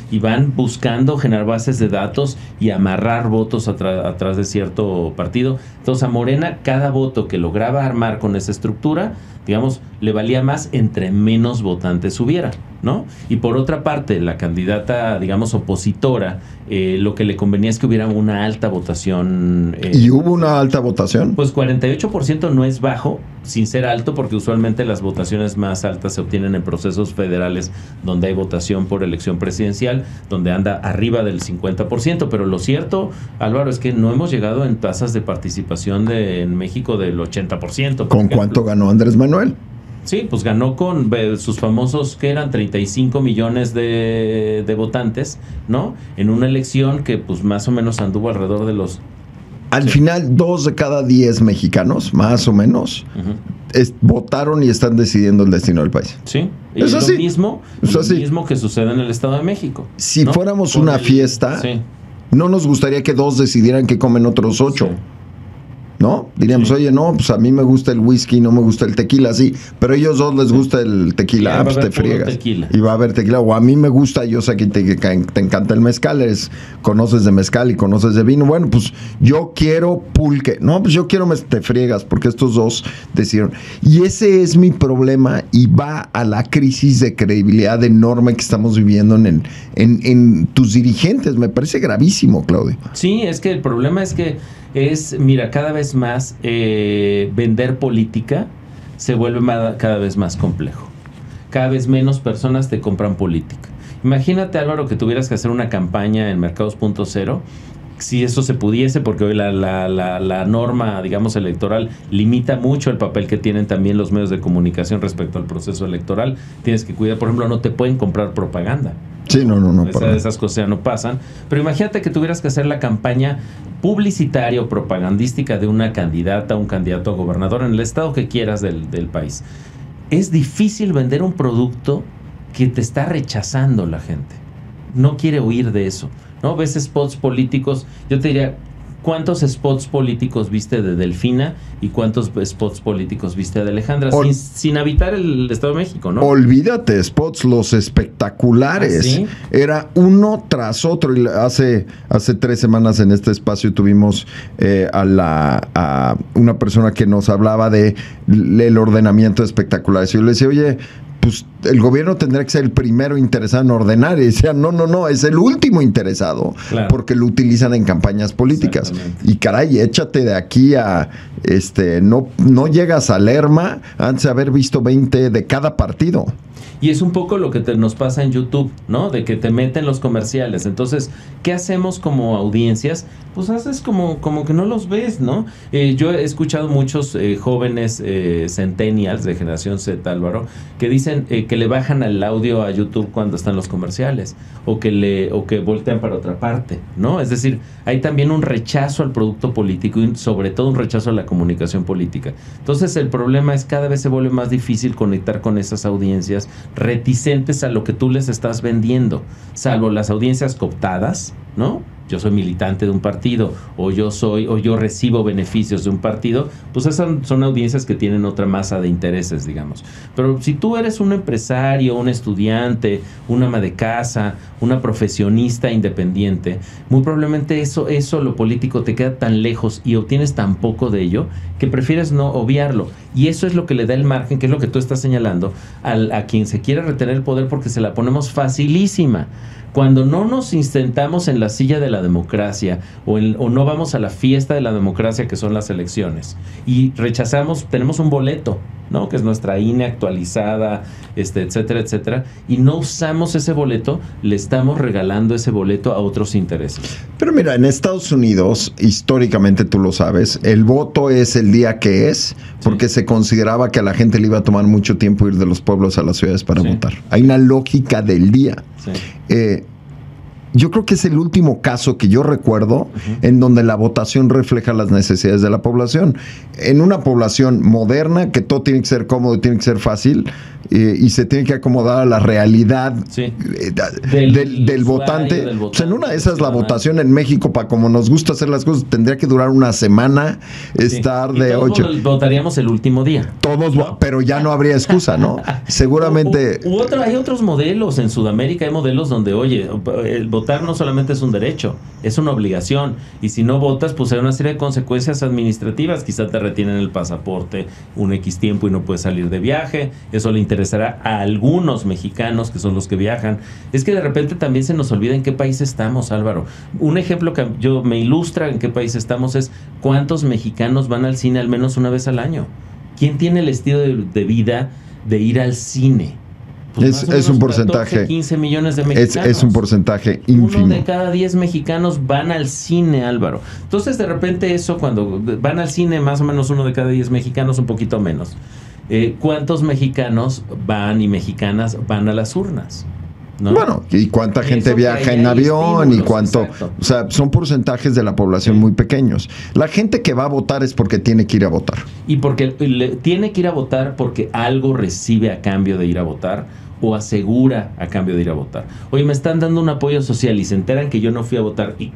y van buscando generar bases de datos y amarrar votos atrás de cierto partido. Entonces a Morena, cada voto que lograba armar con esa estructura, digamos, le valía más entre menos votantes hubiera, ¿no? Y por otra parte, la candidata, digamos, opositora, lo que le convenía es que hubiera una alta votación. ¿Y hubo una alta votación? Pues 48% no es bajo, sin ser alto, porque usualmente las votaciones más altas se obtienen en procesos federales donde hay votación por elección presidencial, donde anda arriba del 50%. Pero lo cierto, Álvaro, es que no hemos llegado en tasas de participación en México del 80%. ¿Con cuánto ganó Andrés Manuel? Sí, pues ganó con sus famosos, que eran 35 millones de votantes, ¿no? En una elección que pues más o menos anduvo alrededor de los... Al final, 2 de cada 10 mexicanos, más o menos, votaron y están decidiendo el destino del país. Sí, es y así. Lo mismo que sucede en el Estado de México. Si fuéramos una fiesta, no nos gustaría que 2 decidieran que comen otros 8. Sí. ¿No? Diríamos, oye, no, pues a mí me gusta el whisky, no me gusta el tequila, sí, pero a ellos 2 les gusta el tequila, pues te friegas. Tequila. Y va a haber tequila, o a mí me gusta, yo sé que te encanta el mezcal, conoces de mezcal y conoces de vino, bueno, pues yo quiero pulque, no, pues yo quiero te friegas, porque estos 2 decidieron. Y ese es mi problema, y va a la crisis de credibilidad enorme que estamos viviendo en tus dirigentes, me parece gravísimo, Claudio. Sí, es que el problema es que mira, cada vez más vender política se vuelve cada vez más complejo. Cada vez menos personas te compran política. Imagínate, Álvaro, que tuvieras que hacer una campaña en Mercados.0, si eso se pudiese, porque hoy la norma, digamos, electoral limita mucho el papel que tienen también los medios de comunicación respecto al proceso electoral. Tienes que cuidar, por ejemplo, no te pueden comprar propaganda. Sí, no. Esas cosas ya no pasan. Pero imagínate que tuvieras que hacer la campaña publicitaria o propagandística de una candidata o un candidato a gobernador en el estado que quieras del país. Es difícil vender un producto que te está rechazando la gente. No quiere oír de eso, ¿no? Ves spots políticos. Yo te diría, ¿cuántos spots políticos viste de Delfina y cuántos spots políticos viste de Alejandra? Sin habitar el Estado de México, ¿no? Olvídate, spots, los espectaculares. ¿Ah, sí? Era uno tras otro. Y hace 3 semanas en este espacio tuvimos a una persona que nos hablaba del ordenamiento de espectaculares. Y yo le decía, oye, pues el gobierno tendría que ser el primero interesado en ordenar. Y decían, no, es el último interesado, claro, porque lo utilizan en campañas políticas. Y caray, échate de aquí a no llegas a Lerma antes de haber visto 20 de cada partido. Y es un poco lo que nos pasa en YouTube, ¿no? De que te meten los comerciales. Entonces, ¿qué hacemos como audiencias? Pues haces como que no los ves, ¿no? Yo he escuchado muchos jóvenes centennials de generación Z, Álvaro, que dicen que le bajan al audio a YouTube cuando están los comerciales, o que voltean para otra parte, ¿no? Es decir, hay también un rechazo al producto político y sobre todo un rechazo a la comunicación política. Entonces, el problema es cada vez se vuelve más difícil conectar con esas audiencias reticentes a lo que tú les estás vendiendo, salvo las audiencias cooptadas, ¿no? Yo soy militante de un partido, o yo recibo beneficios de un partido, pues esas son audiencias que tienen otra masa de intereses, digamos. Pero si tú eres un empresario, un estudiante, una ama de casa, una profesionista independiente, muy probablemente eso lo político te queda tan lejos y obtienes tan poco de ello que prefieres no obviarlo. Y eso es lo que le da el margen, que es lo que tú estás señalando, a quien se quiere retener el poder, porque se la ponemos facilísima. Cuando no nos insentamos en la silla de la democracia o no vamos a la fiesta de la democracia, que son las elecciones, y rechazamos, tenemos un boleto, ¿no? Que es nuestra INE actualizada, etcétera, etcétera, y no usamos ese boleto, le estamos regalando ese boleto a otros intereses. Pero mira, en Estados Unidos, históricamente tú lo sabes, el voto es el día que es, porque se consideraba que a la gente le iba a tomar mucho tiempo ir de los pueblos a las ciudades para votar. Hay una lógica del día. Sí. Yo creo que es el último caso que yo recuerdo en donde la votación refleja las necesidades de la población. En una población moderna, que todo tiene que ser cómodo, tiene que ser fácil, y se tiene que acomodar a la realidad del votante. Pues en una de esas, la votación en México, para como nos gusta hacer las cosas, tendría que durar una semana, estar de 8. Votaríamos el último día. Todos, ¿no? Pero ya no habría excusa, ¿no? Seguramente. Hay otros modelos. En Sudamérica hay modelos donde, oye, votar no solamente es un derecho, es una obligación. Y si no votas, pues hay una serie de consecuencias administrativas. Quizá te retienen el pasaporte un X tiempo y no puedes salir de viaje. Eso le interesará a algunos mexicanos que son los que viajan. Es que de repente también se nos olvida en qué país estamos, Álvaro. Un ejemplo que yo me ilustra en qué país estamos es cuántos mexicanos van al cine al menos una vez al año. ¿Quién tiene el estilo de vida de ir al cine? Pues es un porcentaje. 14, 15 millones de mexicanos. Es un porcentaje ínfimo. 1 de cada 10 mexicanos van al cine, Álvaro. Entonces, de repente, eso, cuando van al cine, más o menos 1 de cada 10 mexicanos, un poquito menos. ¿Cuántos mexicanos van y mexicanas van a las urnas? ¿No? Bueno, y cuánta gente viaja en avión y cuánto, exacto. O sea, son porcentajes de la población muy pequeños. La gente que va a votar es porque tiene que ir a votar. Y porque tiene que ir a votar porque algo recibe a cambio de ir a votar o asegura a cambio de ir a votar. Oye, me están dando un apoyo social y se enteran que yo no fui a votar y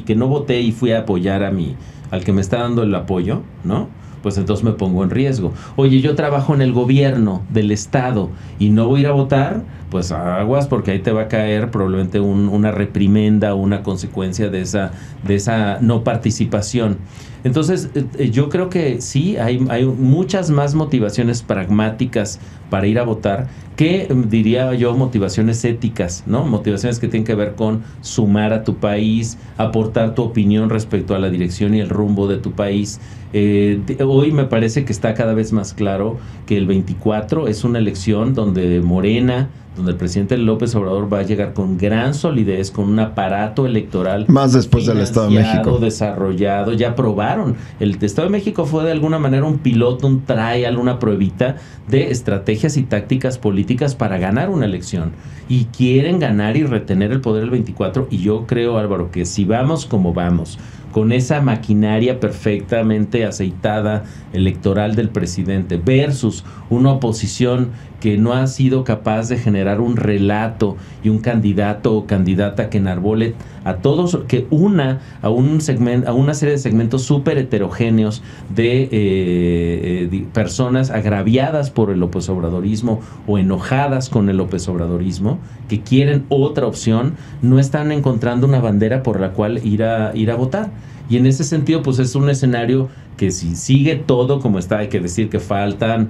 que no voté y fui a apoyar al que me está dando el apoyo, ¿no? Pues entonces me pongo en riesgo. Oye, yo trabajo en el gobierno del estado y no voy a ir a votar, pues aguas, porque ahí te va a caer probablemente una reprimenda o una consecuencia de esa no participación. Entonces, yo creo que sí, hay muchas más motivaciones pragmáticas para ir a votar que, diría yo, motivaciones éticas, ¿no? Motivaciones que tienen que ver con sumar a tu país, aportar tu opinión respecto a la dirección y el rumbo de tu país. Hoy me parece que está cada vez más claro que el 24 es una elección donde Morena, donde el presidente López Obrador va a llegar con gran solidez, con un aparato electoral más después del Estado de México desarrollado. Ya aprobaron. El Estado de México fue de alguna manera un piloto, un trial, una pruebita de estrategias y tácticas políticas para ganar una elección. Y quieren ganar y retener el poder el 24. Y yo creo, Álvaro, que si vamos como vamos, con esa maquinaria perfectamente aceitada electoral del presidente versus una oposición que no ha sido capaz de generar un relato y un candidato o candidata que enarbole a todos, que una a un segmento, a una serie de segmentos súper heterogéneos de personas agraviadas por el López Obradorismo o enojadas con el López Obradorismo, que quieren otra opción, no están encontrando una bandera por la cual ir a votar. Y en ese sentido, pues es un escenario que si sigue todo como está, hay que decir que faltan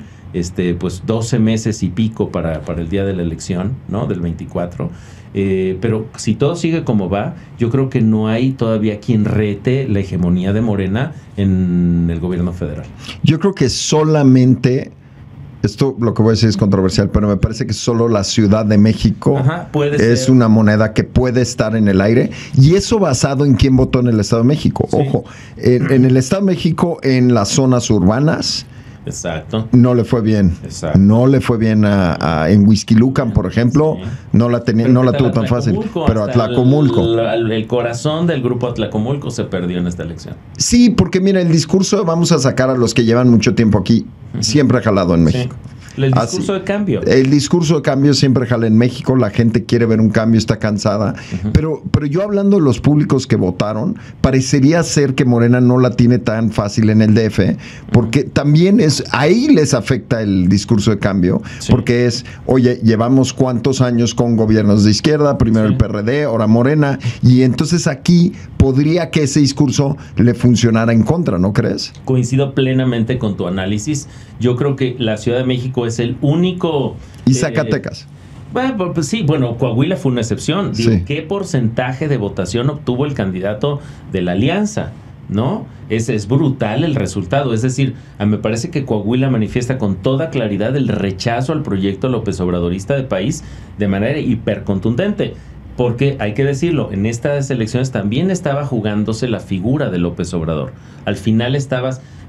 pues 12 meses y pico para el día de la elección, ¿no? Del 24. Pero si todo sigue como va, yo creo que no hay todavía quien rete la hegemonía de Morena en el gobierno federal. Yo creo que solamente... Esto, lo que voy a decir es controversial, pero me parece que solo la Ciudad de México es una moneda que puede estar en el aire. Y eso basado en quién votó en el Estado de México. Sí. Ojo, en el Estado de México, en las zonas urbanas, exacto, no le fue bien. Exacto. No le fue bien en Huixquilucan, por ejemplo. Sí. No la tuvo tan fácil. Pero Atlacomulco. El corazón del grupo Atlacomulco se perdió en esta elección. Sí, porque mira, el discurso, vamos a sacar a los que llevan mucho tiempo aquí, siempre ha jalado en México. Sí. El discurso de cambio. El discurso de cambio siempre jala en México. La gente quiere ver un cambio, está cansada. Pero yo hablando de los públicos que votaron, parecería ser que Morena no la tiene tan fácil en el DF, porque también ahí les afecta el discurso de cambio, porque es, oye, llevamos cuántos años con gobiernos de izquierda, primero el PRD, ahora Morena, y entonces aquí podría que ese discurso le funcionara en contra, ¿no crees? Coincido plenamente con tu análisis. Yo creo que la Ciudad de México es el único... ¿Y Zacatecas? Bueno, pues sí, Coahuila fue una excepción. Digo, ¿qué porcentaje de votación obtuvo el candidato de la alianza? ¿No? Es brutal el resultado. Es decir, me parece que Coahuila manifiesta con toda claridad el rechazo al proyecto López Obradorista de país de manera hipercontundente. Porque, hay que decirlo, en estas elecciones también estaba jugándose la figura de López Obrador. Al final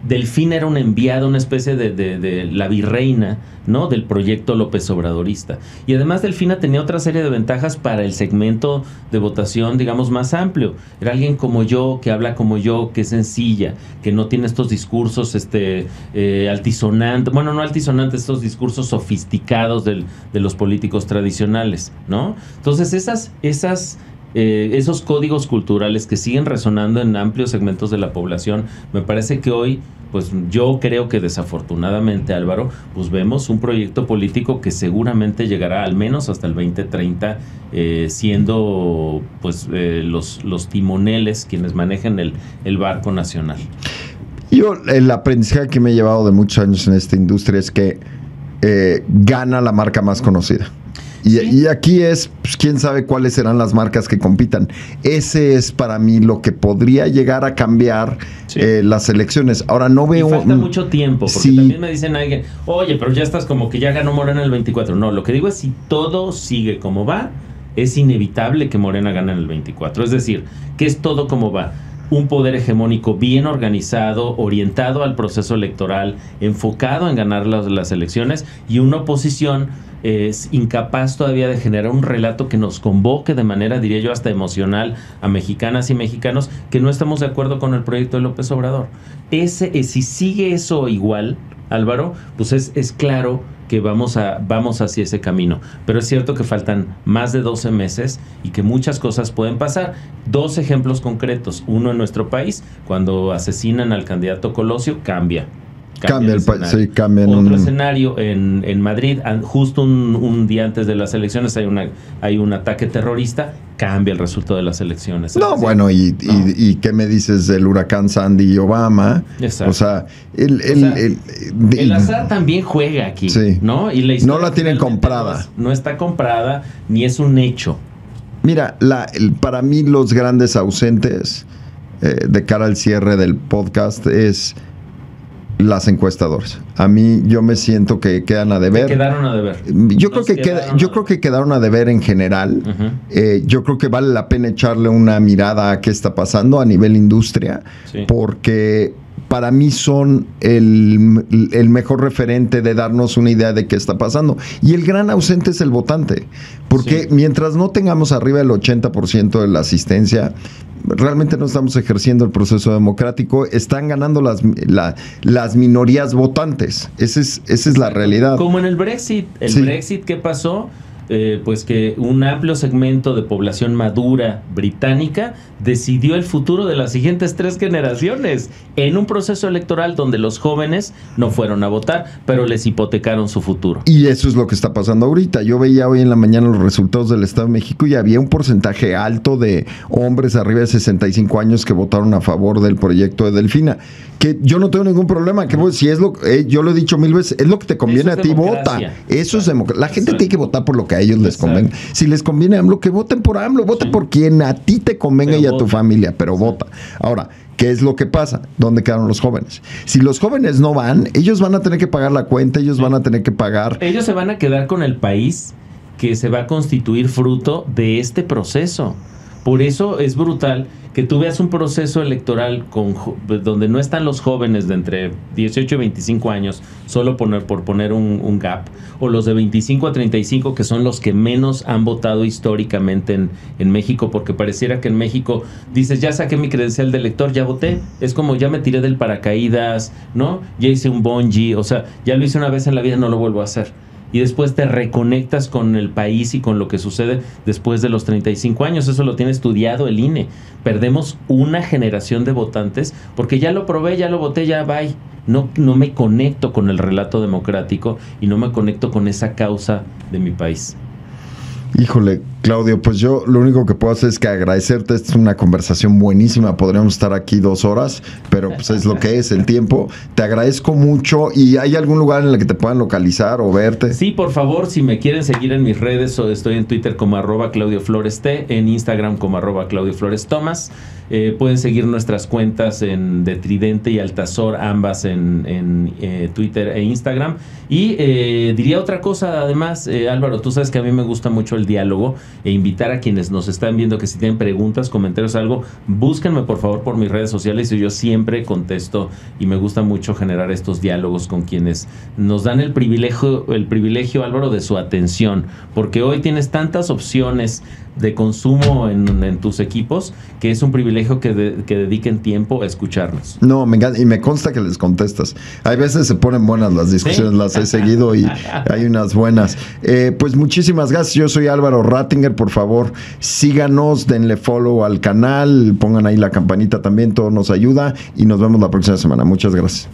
Delfín era un enviado, una especie de la virreina, ¿no? Del proyecto López Obradorista. Y además Delfina tenía otra serie de ventajas para el segmento de votación, digamos, más amplio. Era alguien como yo, que habla como yo, que es sencilla, que no tiene estos discursos altisonantes, bueno, no altisonantes, estos discursos sofisticados de los políticos tradicionales, ¿no? Entonces esas esos códigos culturales que siguen resonando en amplios segmentos de la población. Me parece que hoy, pues yo creo que desafortunadamente, Álvaro, pues vemos un proyecto político que seguramente llegará al menos hasta el 2030, siendo pues los timoneles quienes manejen el barco nacional. Yo, el aprendizaje que me he llevado de muchos años en esta industria es que gana la marca más conocida. Y aquí es, pues, quién sabe cuáles serán las marcas que compitan. Ese es para mí lo que podría llegar a cambiar las elecciones. Ahora no veo... Y falta mucho tiempo, porque también me dicen alguien, oye, pero ya estás como que ya ganó Morena el 24. No, lo que digo es, si todo sigue como va, es inevitable que Morena gane en el 24. Es decir, que es todo como va. Un poder hegemónico bien organizado, orientado al proceso electoral, enfocado en ganar las elecciones, y una oposición es incapaz todavía de generar un relato que nos convoque de manera, diría yo, hasta emocional a mexicanas y mexicanos que no estamos de acuerdo con el proyecto de López Obrador. Si sigue eso igual, Álvaro, pues es claro que vamos hacia ese camino. Pero es cierto que faltan más de 12 meses y que muchas cosas pueden pasar. 2 ejemplos concretos. Uno en nuestro país, cuando asesinan al candidato Colosio, cambia el país. Sí, cambia. Otro escenario en Madrid, justo un día antes de las elecciones hay un ataque terrorista, cambia el resultado de las elecciones. No, bueno, y ¿qué me dices del huracán Sandy y Obama? Exacto. O sea, el azar también juega aquí, sí, ¿no? Y la historia no la tienen comprada. No está comprada, ni es un hecho. Mira, para mí los grandes ausentes de cara al cierre del podcast es las encuestadoras. A mí, yo me siento que quedan a deber. Quedaron a deber. Yo creo que quedaron a deber en general. Uh-huh. Yo creo que vale la pena echarle una mirada a qué está pasando a nivel industria, porque para mí son el mejor referente de darnos una idea de qué está pasando. Y el gran ausente es el votante, porque mientras no tengamos arriba del 80% de la asistencia, realmente no estamos ejerciendo el proceso democrático. Están ganando las minorías votantes. Esa es la realidad. Como en el Brexit. Brexit, ¿qué pasó? Pues que un amplio segmento de población madura británica decidió el futuro de las siguientes 3 generaciones en un proceso electoral donde los jóvenes no fueron a votar, pero les hipotecaron su futuro. Y eso es lo que está pasando ahorita. Yo veía hoy en la mañana los resultados del Estado de México y había un porcentaje alto de hombres arriba de 65 años que votaron a favor del proyecto de Delfina. Que yo no tengo ningún problema, que si es yo lo he dicho 1000 veces, es lo que te conviene a ti, vota. Eso es democracia. La gente tiene que votar por lo que a ellos les convenga. Si les conviene a AMLO, que voten por AMLO, voten por quien a ti te convenga y a tu familia, pero vota. Ahora, ¿qué es lo que pasa? ¿Dónde quedaron los jóvenes? Si los jóvenes no van, ellos van a tener que pagar la cuenta, ellos van a tener que pagar. Ellos se van a quedar con el país que se va a constituir fruto de este proceso. Por eso es brutal que tú veas un proceso electoral donde no están los jóvenes de entre 18 y 25 años, solo por poner un gap, o los de 25 a 35, que son los que menos han votado históricamente en México, porque pareciera que en México dices, ya saqué mi credencial de elector, ya voté. Es como, ya me tiré del paracaídas, ¿no? Ya hice un bungee, o sea, ya lo hice una vez en la vida, no lo vuelvo a hacer. Y después te reconectas con el país y con lo que sucede después de los 35 años. Eso lo tiene estudiado el INE. Perdemos una generación de votantes porque ya lo probé, ya lo voté, ya bye. No me conecto con el relato democrático y no me conecto con esa causa de mi país. Híjole, Claudio, pues yo lo único que puedo hacer es que agradecerte. Esta es una conversación buenísima. Podríamos estar aquí 2 horas, pero pues es lo que es el tiempo. Te agradezco mucho. ¿Y hay algún lugar en el que te puedan localizar o verte? Sí, por favor, si me quieren seguir en mis redes, estoy en Twitter como @ClaudioFloresT, en Instagram como @ClaudioFloresTomas. Pueden seguir nuestras cuentas de Tridente y Altazor, ambas en Twitter e Instagram. Y diría otra cosa, además, Álvaro, tú sabes que a mí me gusta mucho el diálogo, e invitar a quienes nos están viendo que si tienen preguntas, comentarios, algo, búsquenme por favor por mis redes sociales y yo siempre contesto, y me gusta mucho generar estos diálogos con quienes nos dan el privilegio, Álvaro, de su atención, porque hoy tienes tantas opciones de consumo en tus equipos que es un privilegio que dediquen tiempo a escucharnos. No, me encanta, y me consta que les contestas. Hay veces se ponen buenas las discusiones, ¿sí? Las he seguido y hay unas buenas. Pues muchísimas gracias. Yo soy Álvaro Rattinger. Ratzinger, por favor, síganos, denle follow al canal, pongan ahí la campanita también, todo nos ayuda y nos vemos la próxima semana. Muchas gracias.